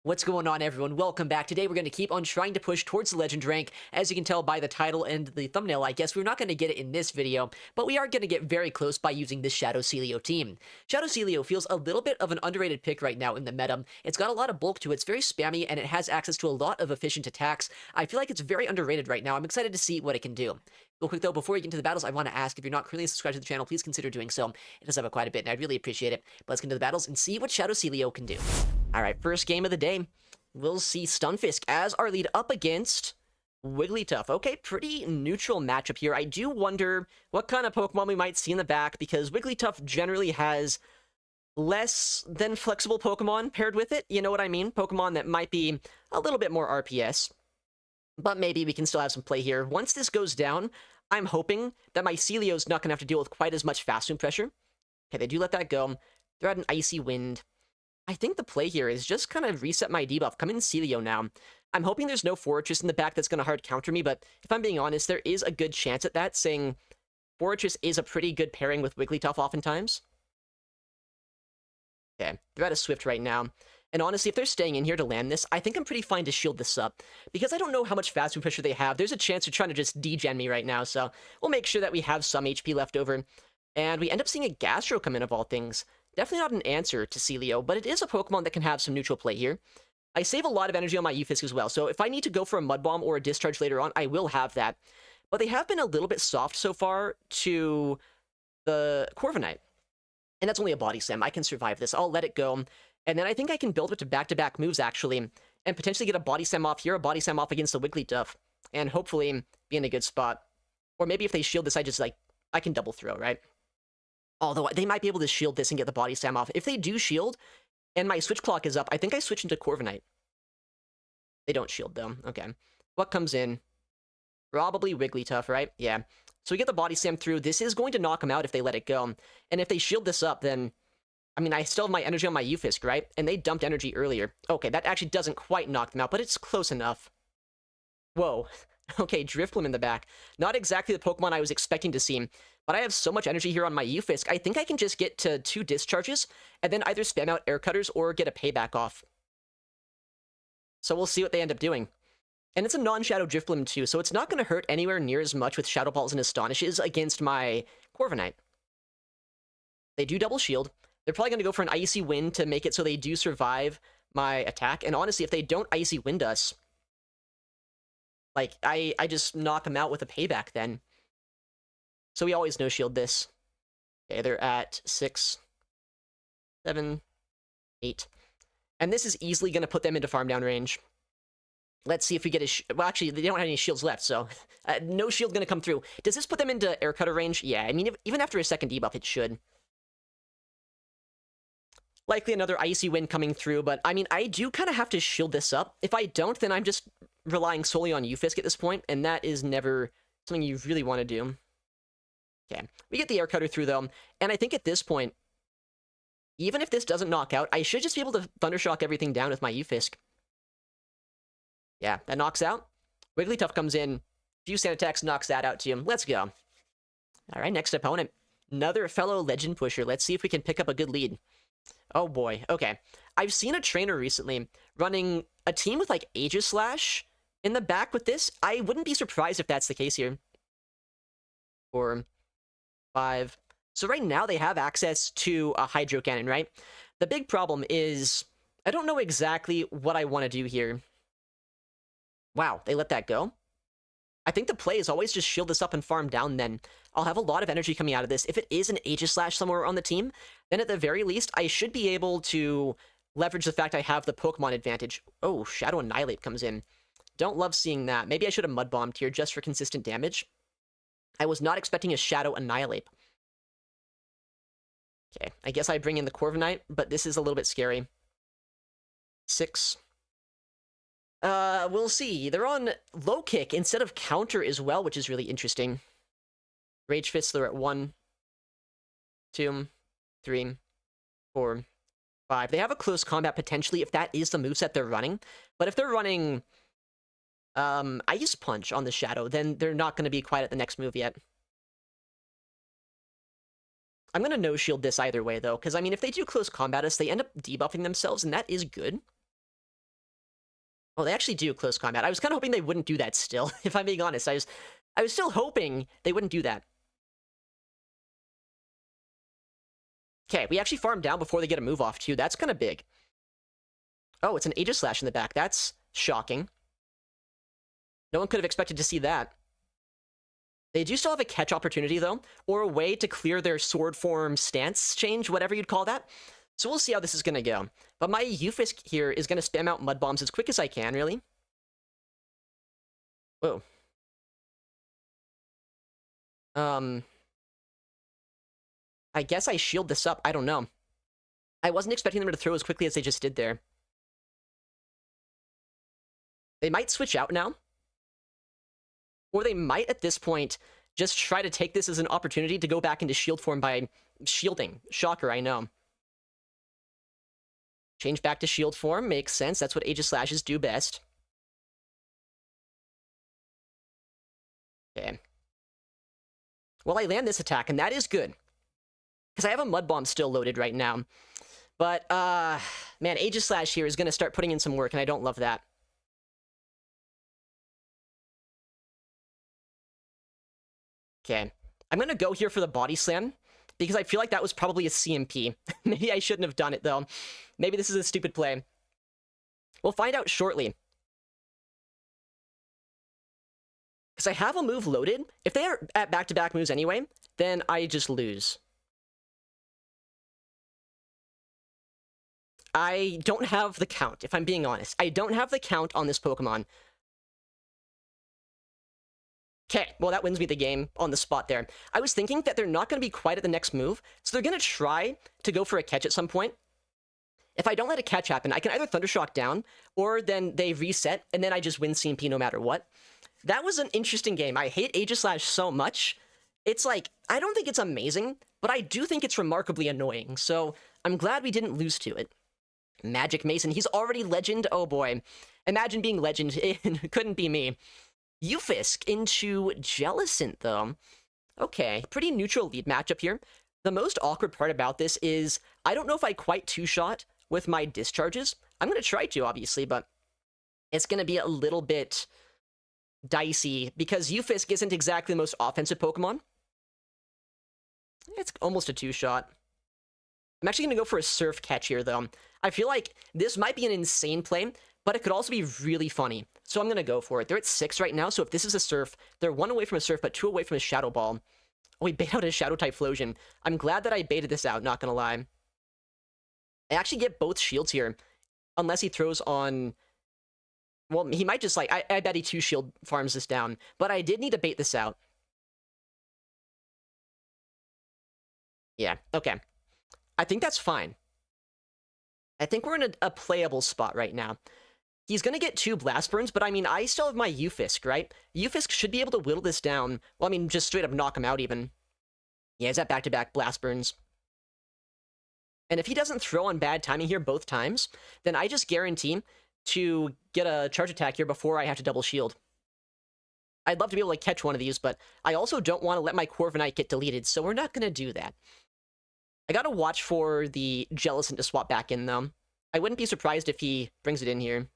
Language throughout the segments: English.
What's going on, everyone? Welcome back. Today we're going to keep on trying to push towards the legend rank. As you can tell by the title and the thumbnail, I guess we're not going to get it in this video, but we are going to get very close by using this Shadow Sealeo team. Shadow Sealeo feels a little bit of an underrated pick right now in the meta. It's got a lot of bulk to it, it's very spammy, and it has access to a lot of efficient attacks. I feel like it's very underrated right now. I'm excited to see what it can do. Real quick though, before we get into the battles, I want to ask if you're not currently subscribed to the channel, please consider doing so. It does have quite a bit, and I'd really appreciate it. But let's get into the battles and see what Shadow Sealeo can do. Alright, first game of the day. We'll see Stunfisk as our lead up against Wigglytuff. Okay, pretty neutral matchup here. I do wonder what kind of Pokemon we might see in the back, because Wigglytuff generally has less than flexible Pokemon paired with it. You know what I mean? Pokemon that might be a little bit more RPS. But maybe we can still have some play here. Once this goes down, I'm hoping that my Sealeo's not going to have to deal with quite as much fast move pressure. Okay, they do let that go. They're at an Icy Wind. I think the play here is just kind of reset my debuff. Come in Sealeo now. I'm hoping there's no Fortress in the back that's going to hard counter me, but if I'm being honest, there is a good chance at that, saying Fortress is a pretty good pairing with Wigglytuff oftentimes. Okay, they're at a Swift right now. And honestly, if they're staying in here to land this, I think I'm pretty fine to shield this up. Because I don't know how much fast move pressure they have, there's a chance they're trying to just degen me right now, so we'll make sure that we have some HP left over. And we end up seeing a Gastro come in, of all things. Definitely not an answer to Sealeo, but it is a Pokemon that can have some neutral play here. I save a lot of energy on my Ufisk as well, so if I need to go for a Mud Bomb or a Discharge later on, I will have that. But they have been a little bit soft so far to the Corviknight. And that's only a Body Slam. I can survive this. I'll let it go. And then I think I can build it to back-to-back moves, actually, and potentially get a Body Slam off here, a Body Slam off against the Wigglytuff, and hopefully be in a good spot. Or maybe if they shield this, I can double throw, right? Although they might be able to shield this and get the Body Slam off. If they do shield, and my switch clock is up, I think I switch into Corviknight. They don't shield, though. Okay. What comes in? Probably Wigglytuff, right? Yeah. So we get the Body Slam through. This is going to knock them out if they let it go. And if they shield this up, then... I mean, I still have my energy on my Ufisk, right? And they dumped energy earlier. Okay, that actually doesn't quite knock them out, but it's close enough. Whoa. Okay, Drifblim in the back. Not exactly the Pokemon I was expecting to see, but I have so much energy here on my Ufisk, I think I can just get to 2 discharges, and then either spam out Air Cutters or get a payback off. So we'll see what they end up doing. And it's a non-Shadow Drifblim too, so it's not going to hurt anywhere near as much with Shadow Balls and Astonishes against my Corviknight. They do double shield. They're probably going to go for an Icy Wind to make it so they do survive my attack, and honestly, if they don't Icy Wind us, like, I just knock them out with a payback then. So we always no-shield this. Okay, they're at 6, 7, 8. And this is easily going to put them into farm down range. Let's see if we get a... well, actually, they don't have any shields left, so... no shield going to come through. Does this put them into Air Cutter range? Yeah, I mean, even after a second debuff, it should. Likely another Icy Wind coming through, but, I mean, I do kind of have to shield this up. If I don't, then I'm just relying solely on Ufisk at this point, and that is never something you really want to do. Okay, we get the Air Cutter through, though, and I think at this point, even if this doesn't knock out, I should just be able to Thundershock everything down with my Ufisk. Yeah, that knocks out. Wigglytuff comes in, few sand attacks, knocks that out to him. Let's go. Alright, next opponent. Another fellow Legend Pusher. Let's see if we can pick up a good lead. Oh boy, okay. I've seen a trainer recently running a team with, like, Aegislash in the back with this. I wouldn't be surprised if that's the case here. 4, 5. So right now they have access to a Hydro Cannon, right? The big problem is I don't know exactly what I want to do here. Wow, they let that go? I think the play is always just shield this up and farm down then. I'll have a lot of energy coming out of this. If it is an Aegislash somewhere on the team, then at the very least, I should be able to leverage the fact I have the Pokemon advantage. Oh, Shadow Annihilate comes in. Don't love seeing that. Maybe I should have Mud Bombed here just for consistent damage. I was not expecting a Shadow Annihilate. Okay, I guess I bring in the Corviknight, but this is a little bit scary. 6. We'll see. They're on low kick instead of counter as well, which is really interesting. Rage Fists, they're at 1, 2, 3, 4, 5. They have a close combat potentially if that is the moveset they're running. But if they're running Ice Punch on the Shadow, then they're not going to be quite at the next move yet. I'm going to no-shield this either way, though, because, I mean, if they do close combat us, they end up debuffing themselves, and that is good. Oh, they actually do close combat. I was kind of hoping they wouldn't do that still, if I'm being honest. I was still hoping they wouldn't do that. Okay, we actually farm down before they get a move off, too. That's kind of big. Oh, it's an Aegislash in the back. That's shocking. No one could have expected to see that. They do still have a catch opportunity, though, or a way to clear their sword form stance change, whatever you'd call that. So we'll see how this is going to go. But my Yufisk here is going to spam out Mud Bombs as quick as I can, really. Whoa. I guess I shield this up. I don't know. I wasn't expecting them to throw as quickly as they just did there. They might switch out now. Or they might, at this point, just try to take this as an opportunity to go back into shield form by shielding. Shocker, I know. Change back to shield form. Makes sense. That's what Aegislashes do best. Okay. Well, I land this attack, and that is good. Because I have a Mud Bomb still loaded right now. But, man, Aegislash here is going to start putting in some work, and I don't love that. Okay. I'm going to go here for the Body Slam, because I feel like that was probably a CMP. Maybe I shouldn't have done it, though. Maybe this is a stupid play. We'll find out shortly. Because I have a move loaded. If they are at back-to-back moves anyway, then I just lose. I don't have the count, if I'm being honest. I don't have the count on this Pokemon. Okay, well, that wins me the game on the spot there. I was thinking that they're not going to be quite at the next move, so they're going to try to go for a catch at some point. If I don't let a catch happen, I can either Thundershock down, or then they reset, and then I just win CMP no matter what. That was an interesting game. I hate Aegislash so much. It's like, I don't think it's amazing, but I do think it's remarkably annoying, so I'm glad we didn't lose to it. Magic Mason, he's already Legend? Oh boy. Imagine being Legend, it couldn't be me. Yufisk into Jellicent, though. Okay, pretty neutral lead matchup here. The most awkward part about this is, I don't know if I quite two-shot with my discharges. I'm going to try to, obviously, but it's going to be a little bit dicey, because Yufisk isn't exactly the most offensive Pokemon. It's almost a two-shot. I'm actually going to go for a Surf catch here, though. I feel like this might be an insane play, but it could also be really funny. So I'm going to go for it. They're at 6 right now, so if this is a Surf, they're 1 away from a Surf, but 2 away from a Shadow Ball. Oh, he bait out a Shadow Typhlosion. I'm glad that I baited this out, not going to lie. I actually get both shields here, unless he throws on... Well, he might just, like... I bet he 2-shield farms this down, but I did need to bait this out. Yeah, okay. I think that's fine. I think we're in a playable spot right now. He's going to get 2 Blast Burns, but I mean, I still have my Yufisk, right? Yufisk should be able to whittle this down. Well, I mean, just straight up knock him out even. Yeah, he's at back-to-back Blast Burns. And if he doesn't throw on bad timing here both times, then I just guarantee to get a charge attack here before I have to double shield. I'd love to be able to catch one of these, but I also don't want to let my Corviknight get deleted, so we're not going to do that. I gotta watch for the Jellicent to swap back in, though. I wouldn't be surprised if he brings it in here.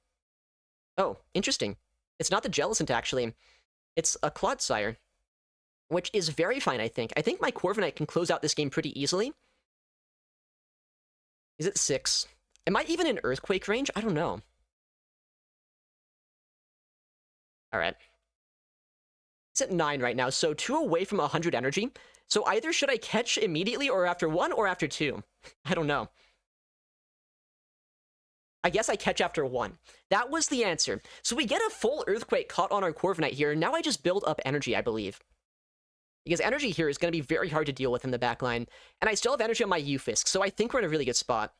Oh, interesting. It's not the Jellicent, actually. It's a Clodsire, which is very fine, I think. I think my Corviknight can close out this game pretty easily. He's at 6. Am I even in Earthquake range? I don't know. Alright. He's at 9 right now, so 2 away from 100 energy. So either should I catch immediately or after 1 or after 2? I don't know. I guess I catch after 1. That was the answer. So we get a full Earthquake caught on our Corviknight here, and now I just build up energy, I believe. Because energy here is going to be very hard to deal with in the backline. And I still have energy on my Yufisk, so I think we're in a really good spot.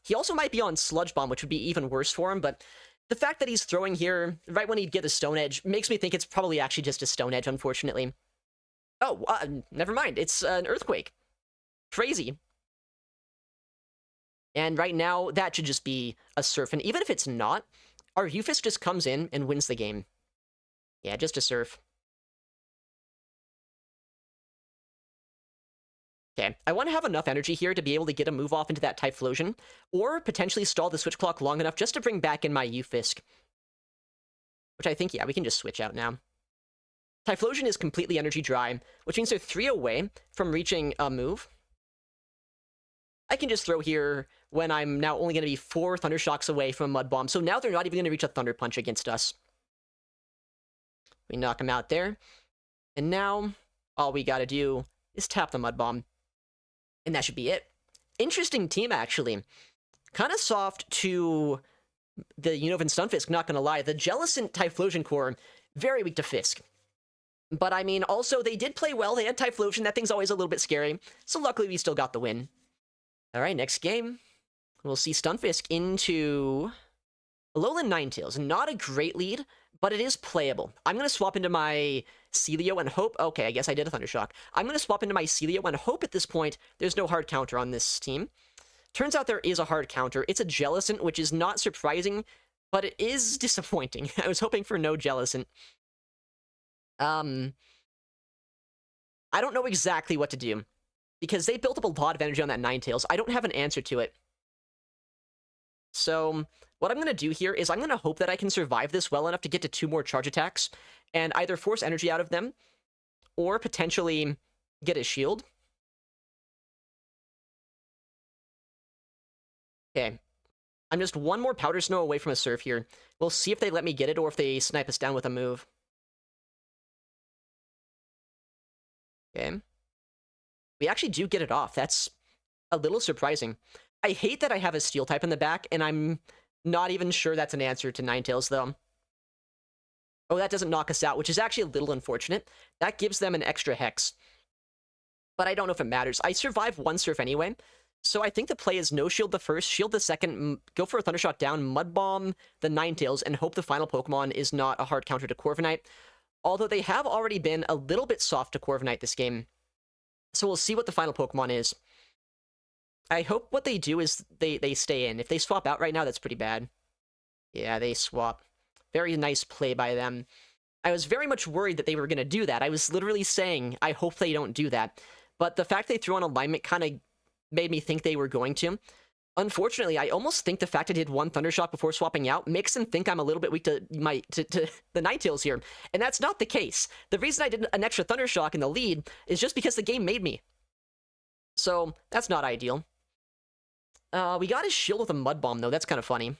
He also might be on Sludge Bomb, which would be even worse for him, but the fact that he's throwing here right when he'd get a Stone Edge makes me think it's probably actually just a Stone Edge, unfortunately. Oh, never mind. It's an Earthquake. Crazy. And right now, that should just be a Surf. And even if it's not, our Yufisk just comes in and wins the game. Yeah, just a Surf. Okay, I want to have enough energy here to be able to get a move off into that Typhlosion, or potentially stall the Switch Clock long enough just to bring back in my Yufisk. which I think, yeah, we can just switch out now. Typhlosion is completely energy dry, which means they're 3 away from reaching a move. I can just throw here when I'm now only going to be 4 Thunder Shocks away from a Mud Bomb, so now they're not even going to reach a Thunder Punch against us. We knock them out there, and now all we gotta do is tap the Mud Bomb, and that should be it. Interesting team, actually. Kind of soft to the Unova and Stunfisk, not gonna lie. The Jellicent Typhlosion core, very weak to Fisk. But, I mean, also, they did play well. They had Typhlosion. That thing's always a little bit scary. So, luckily, we still got the win. Alright, next game. We'll see Stunfisk into Alolan Ninetales. Not a great lead, but it is playable. I'm going to swap into my Sealeo and hope... Okay, I guess I did a Thundershock. I'm going to swap into my Sealeo and hope at this point there's no hard counter on this team. Turns out there is a hard counter. It's a Jellicent, which is not surprising, but it is disappointing. I was hoping for no Jellicent. I don't know exactly what to do, because they built up a lot of energy on that Ninetales. I don't have an answer to it. So, what I'm going to do here is I'm going to hope that I can survive this well enough to get to 2 more charge attacks, and either force energy out of them, or potentially get a shield. Okay. I'm just 1 more Powder Snow away from a Surf here. We'll see if they let me get it, or if they snipe us down with a move. Okay. We actually do get it off. That's a little surprising. I hate that I have a Steel type in the back, and I'm not even sure that's an answer to Ninetales, though. Oh, that doesn't knock us out, which is actually a little unfortunate. That gives them an extra Hex. But I don't know if it matters. I survived 1 Surf anyway, so I think the play is no Shield the first, Shield the second, go for a Thundershock down, Mud Bomb the Ninetales, and hope the final Pokemon is not a hard counter to Corviknight. Although they have already been a little bit soft to Corviknight this game. So we'll see what the final Pokemon is. I hope what they do is they stay in. If they swap out right now, that's pretty bad. Yeah, they swap. Very nice play by them. I was very much worried that they were going to do that. I was literally saying, I hope they don't do that. But the fact they threw on alignment kind of made me think they were going to. Unfortunately, I almost think the fact I did 1 Thundershock before swapping out makes them think I'm a little bit weak to the Ninetales here. And that's not the case. The reason I did an extra Thundershock in the lead is just because the game made me. So, that's not ideal. We got his shield with a Mud Bomb, though. That's kind of funny.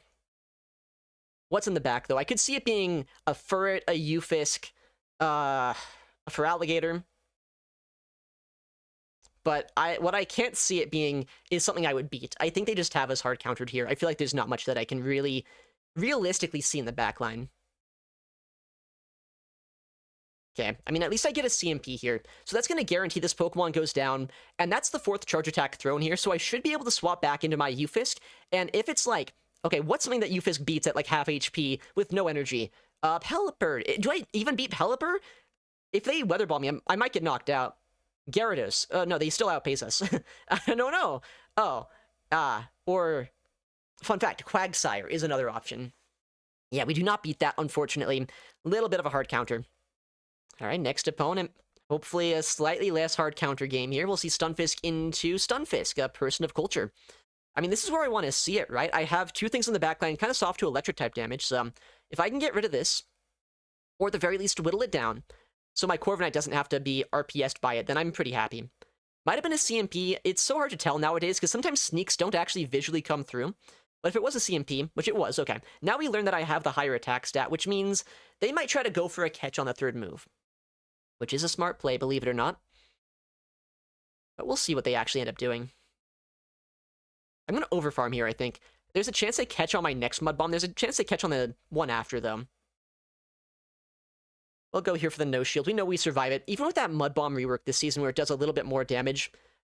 What's in the back, though? I could see it being a Furret, a Ufisk, a Feraligatr. But what I can't see it being is something I would beat. I think they just have us hard countered here. I feel like there's not much that I can really realistically see in the back line. Okay, I mean, at least I get a CMP here. So that's going to guarantee this Pokemon goes down, and that's the 4th charge attack thrown here, so I should be able to swap back into my Ufisk, and if it's like, okay, what's something that Ufisk beats at like half HP with no energy? Pelipper. Do I even beat Pelipper? If they Weather Ball me, I might get knocked out. Gyarados. No, they still outpace us. I don't know. Oh. Or, fun fact, Quagsire is another option. Yeah, we do not beat that, unfortunately. Little bit of a hard counter. Alright, next opponent. Hopefully a slightly less hard counter game here. We'll see Stunfisk into Stunfisk, a Person of Culture. I mean, this is where I want to see it, right? I have 2 things in the backline, kind of soft to electric type damage, so if I can get rid of this, or at the very least whittle it down, so my Corviknight doesn't have to be RPS'd by it, then I'm pretty happy. Might have been a CMP. It's so hard to tell nowadays, because sometimes sneaks don't actually visually come through. But if it was a CMP, which it was, okay. Now we learn that I have the higher attack stat, which means they might try to go for a catch on the 3rd move. Which is a smart play, believe it or not. But we'll see what they actually end up doing. I'm going to overfarm here, I think. There's a chance they catch on my next Mud Bomb. There's a chance they catch on the one after, though. We'll go here for the no shield. We know we survive it. Even with that Mud Bomb rework this season where it does a little bit more damage,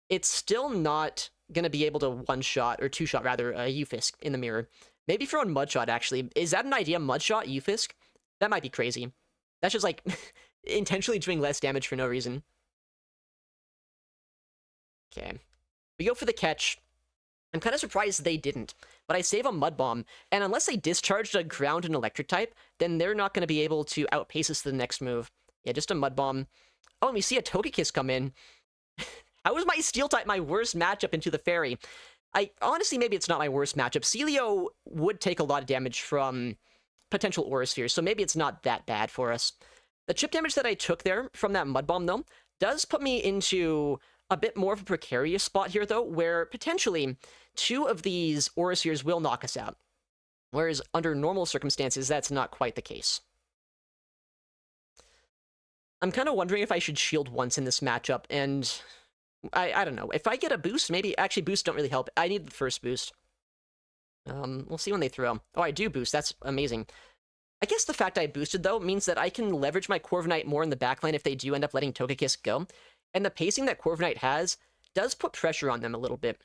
it's still not going to be able to one-shot, or two-shot, rather, Ufisk in the mirror. Maybe throw in Mudshot, actually. Is that an idea? Mudshot, Ufisk? That might be crazy. That's just, like, intentionally doing less damage for no reason. Okay. We go for the catch. I'm kind of surprised they didn't, but I save a Mud Bomb, and unless they discharged a Ground and Electric type, then they're not going to be able to outpace us to the next move. Yeah, just a Mud Bomb. Oh, and we see a Togekiss come in. How is my Steel type my worst matchup into the Fairy? Honestly, maybe it's not my worst matchup. Sealeo would take a lot of damage from potential Aura Spheres, so maybe it's not that bad for us. The chip damage that I took there from that Mud Bomb, though, does put me into a bit more of a precarious spot here, though, where potentially 2 of these Aura Spheres will knock us out. Whereas under normal circumstances, that's not quite the case. I'm kind of wondering if I should shield once in this matchup, and I don't know. If I get a boost, maybe... Actually, boosts don't really help. I need the first boost. We'll see when they throw. Oh, I do boost. That's amazing. I guess the fact I boosted, though, means that I can leverage my Corviknight more in the backline if they do end up letting Togekiss go. And the pacing that Corviknight has does put pressure on them a little bit.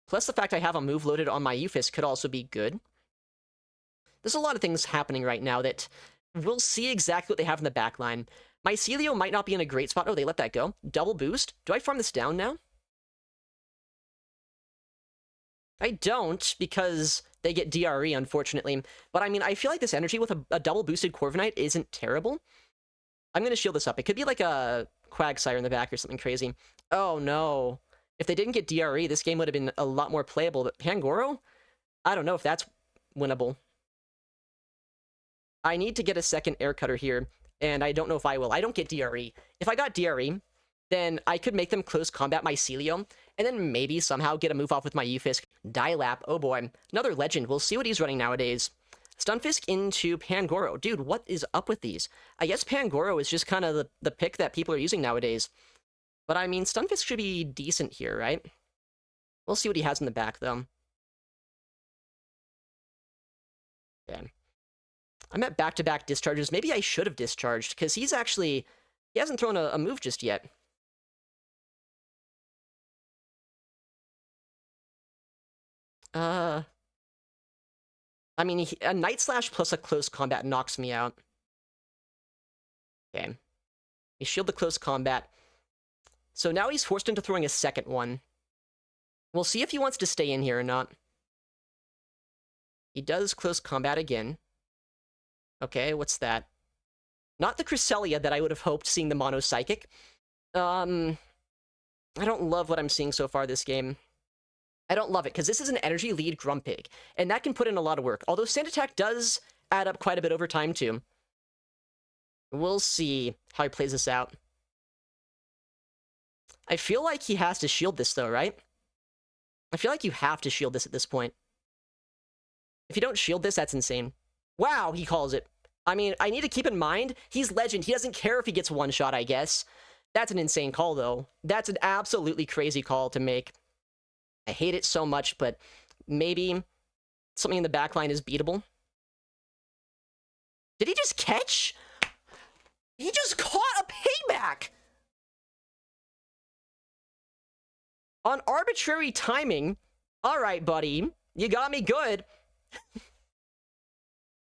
Plus, the fact I have a move loaded on my Euphis could also be good. There's a lot of things happening right now that we'll see exactly what they have in the backline. My Sealeo might not be in a great spot. Oh, they let that go. Double boost. Do I farm this down now? I don't, because they get DRE, unfortunately. But I mean, I feel like this energy with a double boosted Corviknight isn't terrible. I'm going to shield this up. It could be like a Quagsire in the back or something crazy. Oh, no. If they didn't get DRE, this game would have been a lot more playable. But Pangoro? I don't know if that's winnable. I need to get a second Air Cutter here, and I don't know if I will. I don't get DRE. If I got DRE, then I could make them close combat my Sealeo, and then maybe somehow get a move off with my Eufisk. Dialap, oh boy. Another legend. We'll see what he's running nowadays. Stunfisk into Pangoro. Dude, what is up with these? I guess Pangoro is just kind of the pick that people are using nowadays. But I mean, Stunfisk should be decent here, right? We'll see what he has in the back, though. Yeah. I'm at back-to-back discharges. Maybe I should have discharged, because he hasn't thrown a move just yet. I mean, a Night Slash plus a close combat knocks me out. Okay. He shielded the close combat. So now he's forced into throwing a second one. We'll see if he wants to stay in here or not. He does close combat again. Okay, what's that? Not the Cresselia that I would have hoped, seeing the Mono Psychic. I don't love what I'm seeing so far this game. I don't love it, because this is an energy lead Grumpig, and that can put in a lot of work. Although Sand Attack does add up quite a bit over time, too. We'll see how he plays this out. I feel like he has to shield this, though, right? I feel like you have to shield this at this point. If you don't shield this, that's insane. Wow, he calls it. I mean, I need to keep in mind, he's Legend. He doesn't care if he gets one shot, I guess. That's an insane call, though. That's an absolutely crazy call to make. I hate it so much, but maybe something in the backline is beatable. Did he just catch? He just caught a payback! On arbitrary timing. Alright, buddy. You got me good.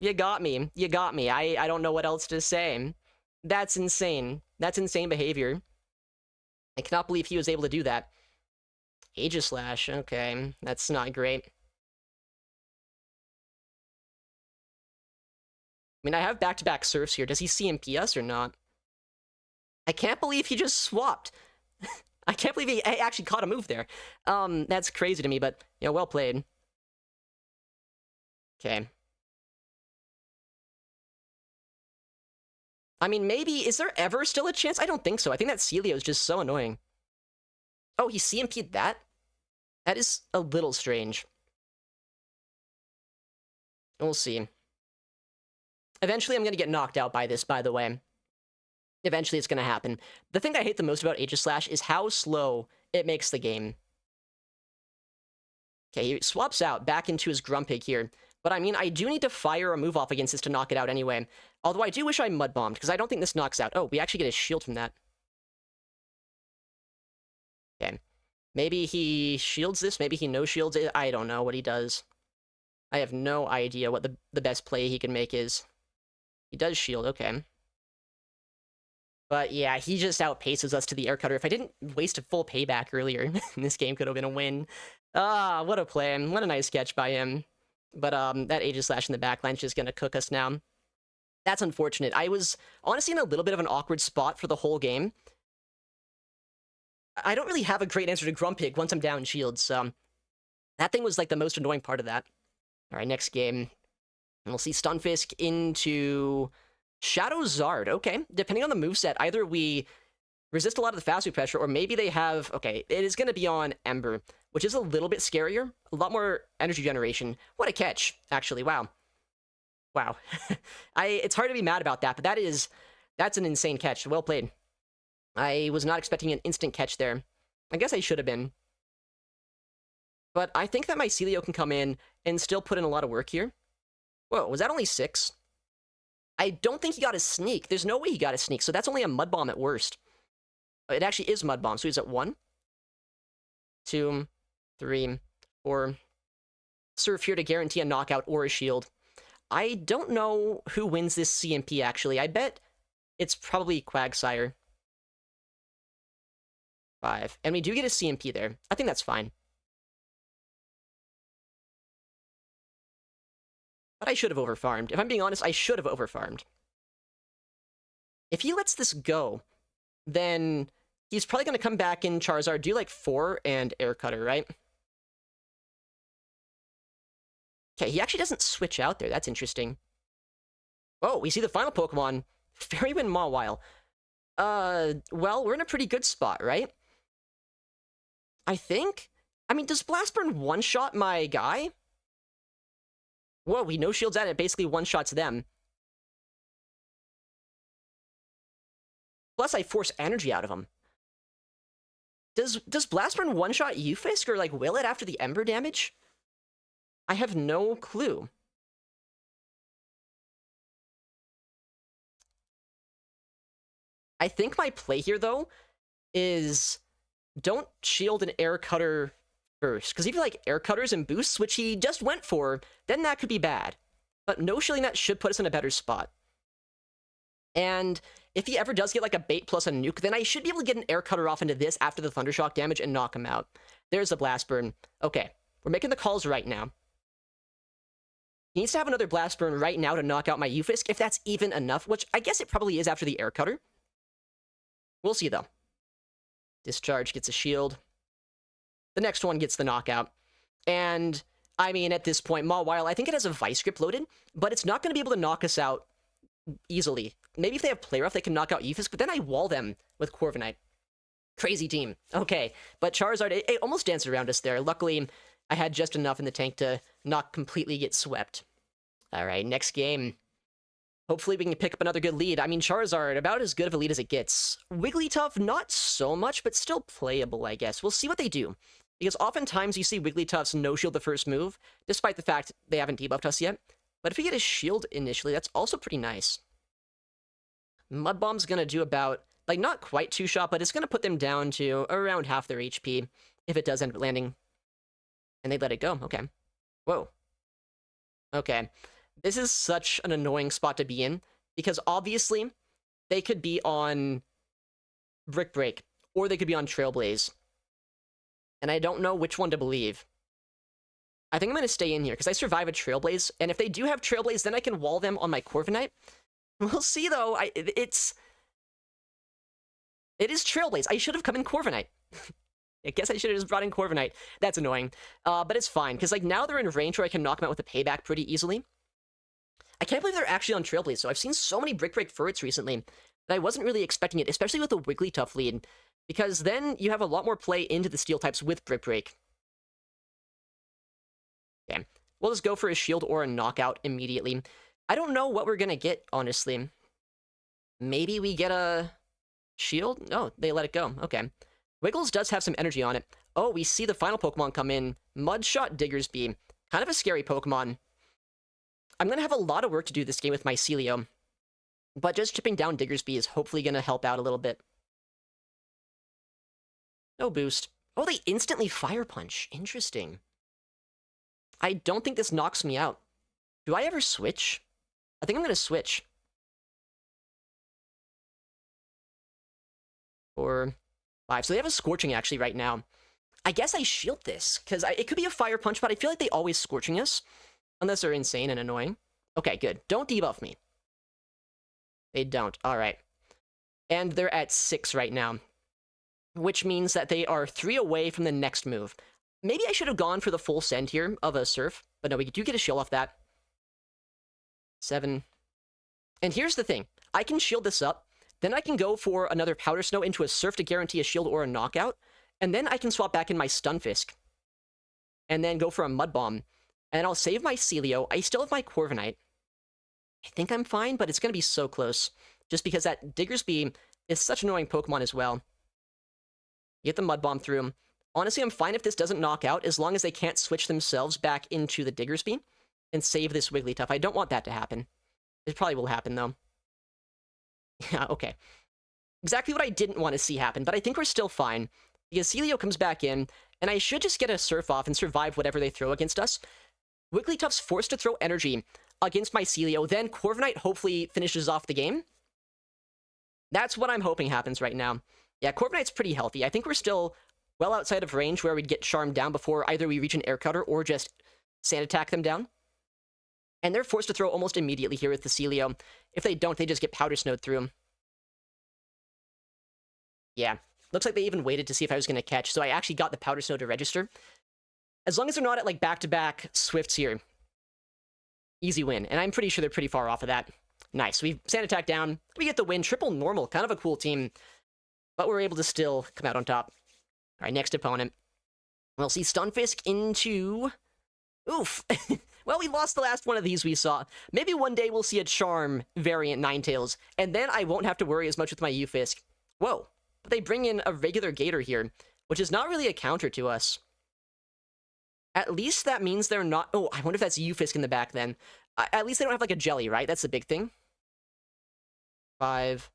You got me. You got me. I don't know what else to say. That's insane. That's insane behavior. I cannot believe he was able to do that. Aegislash. Okay. That's not great. I mean, I have back-to-back surfs here. Does he CMP us or not? I can't believe he just swapped. I can't believe he actually caught a move there. That's crazy to me, but, you know, well played. Okay. I mean, maybe, is there ever still a chance? I don't think so. I think that Sealeo is just so annoying. Oh, he CMP'd that? That is a little strange. We'll see. Eventually, I'm going to get knocked out by this, by the way. Eventually, it's going to happen. The thing I hate the most about Aegislash is how slow it makes the game. Okay, he swaps out back into his Grumpig here. But I mean, I do need to fire a move off against this to knock it out anyway. Although I do wish I Mud Bombed, because I don't think this knocks out. Oh, we actually get a shield from that. Okay. Maybe he shields this, maybe he no-shields it. I don't know what he does. I have no idea what the best play he can make is. He does shield, okay. But yeah, he just outpaces us to the Air Cutter. If I didn't waste a full payback earlier, this game could have been a win. Ah, what a play. What a nice catch by him. But that Aegislash in the backline is just going to cook us now. That's unfortunate. I was honestly in a little bit of an awkward spot for the whole game. I don't really have a great answer to Grumpig once I'm down shields, so that thing was like the most annoying part of that. All right, next game. And we'll see Stunfisk into Shadow Zard. Okay, depending on the moveset, either we resist a lot of the fast move pressure, or maybe they have... Okay, it is going to be on Ember, which is a little bit scarier. A lot more energy generation. What a catch, actually. Wow. Wow. It's hard to be mad about that, but that's an insane catch. Well played. I was not expecting an instant catch there. I guess I should have been. But I think that my Sealeo can come in and still put in a lot of work here. Whoa, was that only 6? I don't think he got a sneak. There's no way he got a sneak, so that's only a Mud Bomb at worst. It actually is Mud Bomb, so he's at 1, 2, 3, 4. Surf here to guarantee a knockout or a shield. I don't know who wins this CMP, actually. I bet it's probably Quagsire. 5. And we do get a CMP there. I think that's fine. But I should have overfarmed. If I'm being honest, I should have overfarmed. If he lets this go, then he's probably going to come back in Charizard, do like 4 and Air Cutter, right? Okay, he actually doesn't switch out there. That's interesting. Oh, we see the final Pokemon. Fairy Wind Mawile. Well, we're in a pretty good spot, right? I think? I mean, does Blast Burn one-shot my guy? Whoa, we no shields at it. Basically one-shots them. Plus, I force energy out of him. Does Blast Burn one-shot Eufisk, or, like, will it after the Ember damage? I have no clue. I think my play here, though, is don't shield an Air Cutter first. Because if you like Air Cutters and boosts, which he just went for, then that could be bad. But no shielding that should put us in a better spot. And if he ever does get like a bait plus a nuke, then I should be able to get an Air Cutter off into this after the Thundershock damage and knock him out. There's a Blast Burn. Okay, we're making the calls right now. He needs to have another Blast Burn right now to knock out my Eufisk, if that's even enough, which I guess it probably is after the Air Cutter. We'll see, though. Discharge gets a shield. The next one gets the knockout. And, I mean, at this point, Mawile, I think it has a Vice Grip loaded, but it's not going to be able to knock us out easily. Maybe if they have Play Rough, they can knock out Eufisk, but then I wall them with Corviknight. Crazy team. Okay, but Charizard, it almost danced around us there. Luckily, I had just enough in the tank to not completely get swept. Alright, next game. Hopefully we can pick up another good lead. I mean, Charizard, about as good of a lead as it gets. Wigglytuff, not so much, but still playable, I guess. We'll see what they do. Because oftentimes you see Wigglytuffs no-shield the first move, despite the fact they haven't debuffed us yet. But if we get a shield initially, that's also pretty nice. Mud Bomb's gonna do about, like, not quite 2-shot, but it's gonna put them down to around half their HP, if it does end up landing. And they let it go. Okay. Whoa. Okay. This is such an annoying spot to be in, because obviously, they could be on Brick Break, or they could be on Trailblaze. And I don't know which one to believe. I think I'm going to stay in here, because I survive a Trailblaze, and if they do have Trailblaze, then I can wall them on my Corviknight. We'll see, though. It is Trailblaze. I should have come in Corviknight. I guess I should have just brought in Corviknight. That's annoying. But it's fine, because like now they're in range where I can knock them out with a payback pretty easily. I can't believe they're actually on Trailblaze, so I've seen so many Brick Break Furrets recently that I wasn't really expecting it, especially with the Wigglytuff lead, because then you have a lot more play into the Steel types with Brick Break. Okay, we'll just go for a shield or a knockout immediately. I don't know what we're gonna get, honestly. Maybe we get a shield? No, they let it go. Okay. Wiggles does have some energy on it. Oh, we see the final Pokemon come in. Mudshot Diggersby. Kind of a scary Pokemon. I'm going to have a lot of work to do this game with my Sealeo, but just chipping down Diggersby is hopefully going to help out a little bit. No boost. Oh, they instantly Fire Punch. Interesting. I don't think this knocks me out. Do I ever switch? I think I'm going to switch. 4, 5. So they have a Scorching actually right now. I guess I shield this, because it could be a Fire Punch, but I feel like they always Scorching us. Unless they're insane and annoying. Okay, good. Don't debuff me. They don't. Alright. And they're at 6 right now. Which means that they are 3 away from the next move. Maybe I should have gone for the full send here of a Surf, But no, we do get a shield off that. 7. And here's the thing. I can shield this up. Then I can go for another Powder Snow into a Surf to guarantee a shield or a knockout. And then I can swap back in my Stunfisk. And then go for a Mud Bomb. And I'll save my Sealeo. I still have my Corviknight. I think I'm fine, but it's going to be so close. Just because that Diggersby is such an annoying Pokemon as well. Get the Mud Bomb through him. Honestly, I'm fine if this doesn't knock out, as long as they can't switch themselves back into the Diggersby and save this Wigglytuff. I don't want that to happen. It probably will happen, though. Yeah, okay. Exactly what I didn't want to see happen, but I think we're still fine. Because Sealeo comes back in, and I should just get a Surf off and survive whatever they throw against us. Wigglytuff's forced to throw energy against my Sealeo, then Corviknight hopefully finishes off the game. That's what I'm hoping happens right now. Yeah, Corviknight's pretty healthy. I think we're still well outside of range where we'd get Charmed down before either we reach an Air Cutter or just Sand Attack them down. And they're forced to throw almost immediately here with the Sealeo. If they don't, they just get Powder Snowed through them. Yeah, looks like they even waited to see if I was going to catch, so I actually got the Powder Snow to register. As long as they're not at, like, back-to-back Swifts here. Easy win, and I'm pretty sure they're pretty far off of that. Nice, we Sand Attack down. We get the win, triple normal, kind of a cool team. But we're able to still come out on top. Alright, next opponent. We'll see Stunfisk into... Oof! Well, we lost the last one of these we saw. Maybe one day we'll see a Charm variant Ninetales, and then I won't have to worry as much with my Ufisk. Whoa. But they bring in a regular Gator here, which is not really a counter to us. At least that means they're not... Oh, I wonder if that's Ufisk in the back then. At least they don't have, like, a Jelly, right? That's the big thing. 5.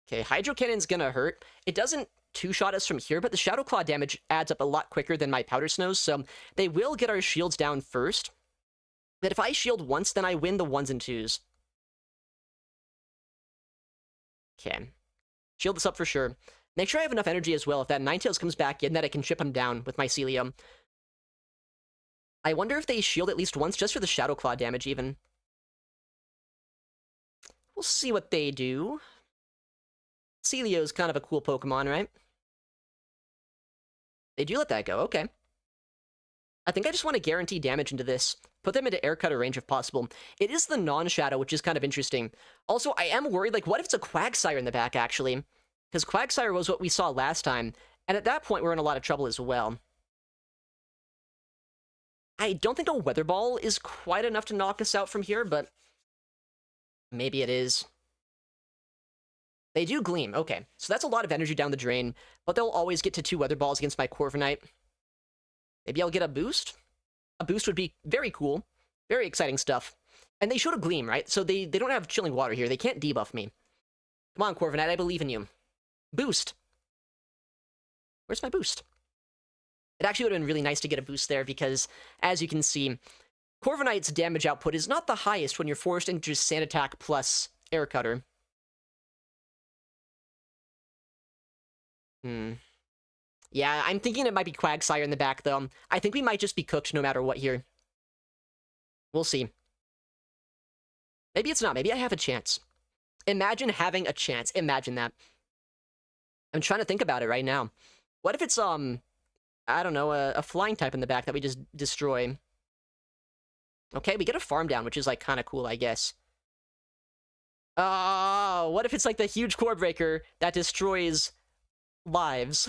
Okay, Hydro Cannon's gonna hurt. It doesn't two-shot us from here, but the Shadow Claw damage adds up a lot quicker than my Powder Snows, so they will get our shields down first. But if I shield once, then I win the 1s and 2s. Okay. Shield this up for sure. Make sure I have enough energy as well if that Ninetales comes back in, that I can chip him down with my Sealeo. I wonder if they shield at least once, just for the Shadow Claw damage, even. We'll see what they do. Sealeo's kind of a cool Pokemon, right? They do let that go, okay. I think I just want to guarantee damage into this. Put them into Air Cutter range if possible. It is the non-Shadow, which is kind of interesting. Also, I am worried, like, what if it's a Quagsire in the back, actually? Because Quagsire was what we saw last time, and at that point, we're in a lot of trouble as well. I don't think a Weather Ball is quite enough to knock us out from here, but maybe it is. They do Gleam, okay. So that's a lot of energy down the drain, but they'll always get to 2 Weather Balls against my Corviknight. Maybe I'll get a boost? A boost would be very cool. Very exciting stuff. And they showed a Gleam, right? So they don't have Chilling Water here. They can't debuff me. Come on, Corviknight, I believe in you. Boost. Where's my boost? It actually would have been really nice to get a boost there because, as you can see, Corviknight's damage output is not the highest when you're forced into Sand Attack plus Air Cutter. Yeah, I'm thinking it might be Quagsire in the back, though. I think we might just be cooked no matter what here. We'll see. Maybe it's not. Maybe I have a chance. Imagine having a chance. Imagine that. I'm trying to think about it right now. What if it's, I don't know, a flying type in the back that we just destroy? Okay, we get a farm down, which is, like, kind of cool, I guess. Oh, what if it's, like, the huge core breaker that destroys lives?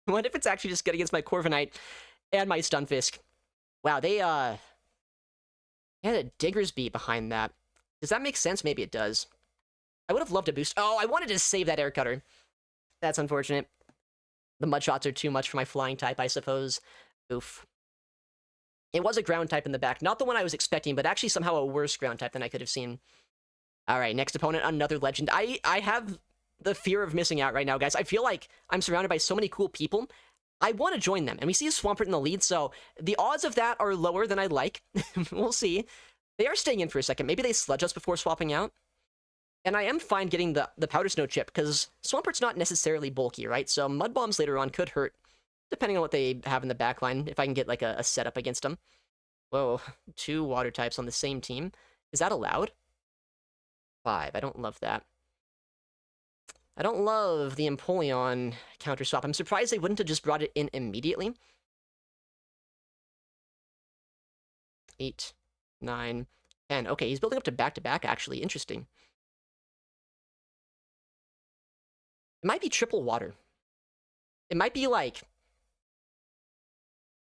What if it's actually just good against my Corviknight and my Stunfisk? Wow, they had a Diggersby behind that. Does that make sense? Maybe it does. I would have loved a boost. Oh, I wanted to save that Air Cutter. That's unfortunate. The Mud Shots are too much for my flying type, I suppose. Oof. It was a ground type in the back. Not the one I was expecting, but actually somehow a worse ground type than I could have seen. Alright, next opponent, another legend. I have the fear of missing out right now, guys. I feel like I'm surrounded by so many cool people. I want to join them, and we see a Swampert in the lead, so the odds of that are lower than I'd like. We'll see. They are staying in for a second. Maybe they sludge us before swapping out. And I am fine getting the Powder Snow chip, because Swampert's not necessarily bulky, right? So Mud Bombs later on could hurt, depending on what they have in the backline, if I can get, like, a setup against them. Whoa, 2 water types on the same team. Is that allowed? 5. I don't love that. I don't love the Empoleon counter swap. I'm surprised they wouldn't have just brought it in immediately. 8, 9, 10. Okay, he's building up to back-to-back, actually. Interesting. It might be triple water. It might be like...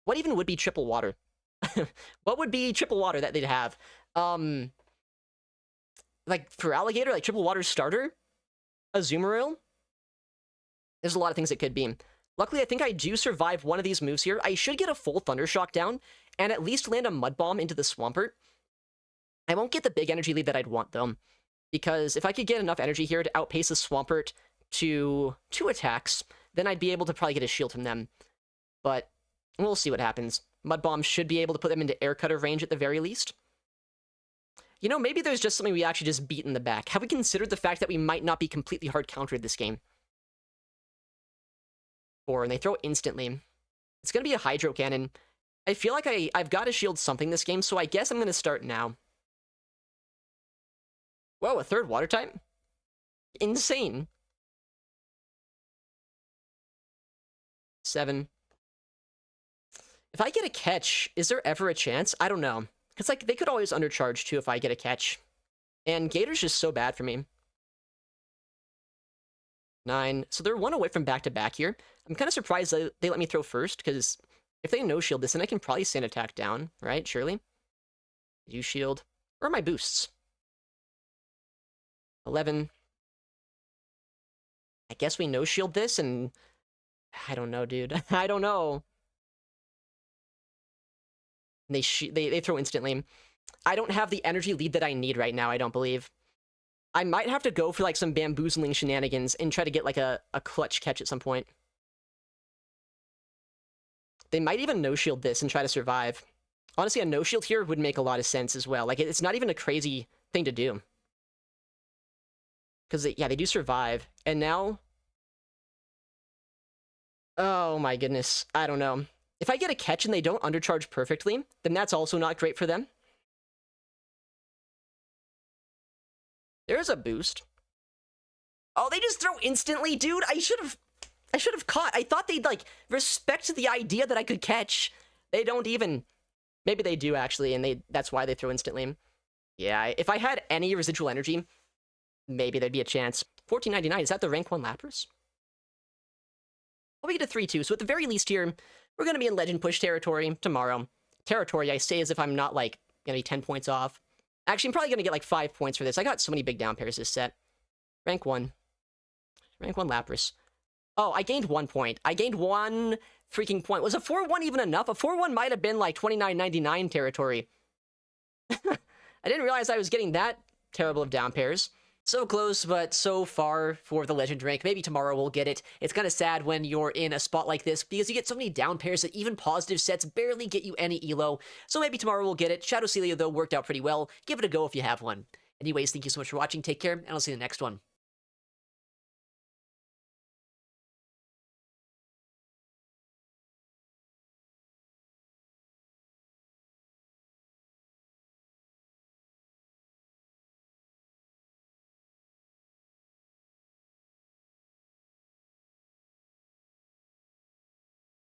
What even would be triple water? What would be triple water that they'd have? Like, for alligator, like triple water starter? Azumarill? There's a lot of things it could be. Luckily, I think I do survive one of these moves here. I should get a full Thundershock down, and at least land a Mud Bomb into the Swampert. I won't get the big energy lead that I'd want, though, because if I could get enough energy here to outpace the Swampert to 2 attacks, then I'd be able to probably get a shield from them. But we'll see what happens. Mud Bomb should be able to put them into Air Cutter range at the very least. You know, maybe there's just something we actually just beat in the back. Have we considered the fact that we might not be completely hard countered this game? 4, and they throw instantly. It's going to be a Hydro Cannon. I feel like I've got to shield something this game, so I guess I'm going to start now. Whoa, a 3rd water type? Insane. 7. If I get a catch, is there ever a chance? I don't know. Because, like, they could always undercharge, too, if I get a catch. And Gator's just so bad for me. 9. So they're 1 away from back-to-back here. I'm kind of surprised that they let me throw first, because if they no-shield this, then I can probably sand attack down, right? Surely. You shield. Where are my boosts? 11. I guess we no-shield this, and... I don't know, dude. I don't know. They throw instantly. I don't have the energy lead that I need right now, I don't believe. I might have to go for, like, some bamboozling shenanigans and try to get, like, a clutch catch at some point. They might even no-shield this and try to survive. Honestly, a no-shield here would make a lot of sense as well. Like, it's not even a crazy thing to do. Because, yeah, they do survive. And now... Oh, my goodness. I don't know. If I get a catch and they don't undercharge perfectly, then that's also not great for them. There's a boost. Oh, they just throw instantly, dude. I should have caught. I thought they'd, like, respect the idea that I could catch. They don't even. Maybe they do, actually, and that's why they throw instantly. Yeah, if I had any residual energy, maybe there'd be a chance. 1499, is that the rank 1 Lapras? Well, we get a 3-2, so at the very least here, we're going to be in Legend Push territory tomorrow. Territory, I say as if I'm not, like, going to be 10 points off. Actually, I'm probably going to get, like, 5 points for this. I got so many big down pairs this set. Rank 1. Rank 1 Lapras. Oh, I gained 1 point. I gained 1 freaking point. Was a 4-1 even enough? A 4-1 might have been, like, 29.99 territory. I didn't realize I was getting that terrible of down pairs. So close, but so far for the Legend rank. Maybe tomorrow we'll get it. It's kind of sad when you're in a spot like this because you get so many down pairs that even positive sets barely get you any elo. So maybe tomorrow we'll get it. Shadow Sealeo, though, worked out pretty well. Give it a go if you have one. Anyways, thank you so much for watching. Take care, and I'll see you in the next one.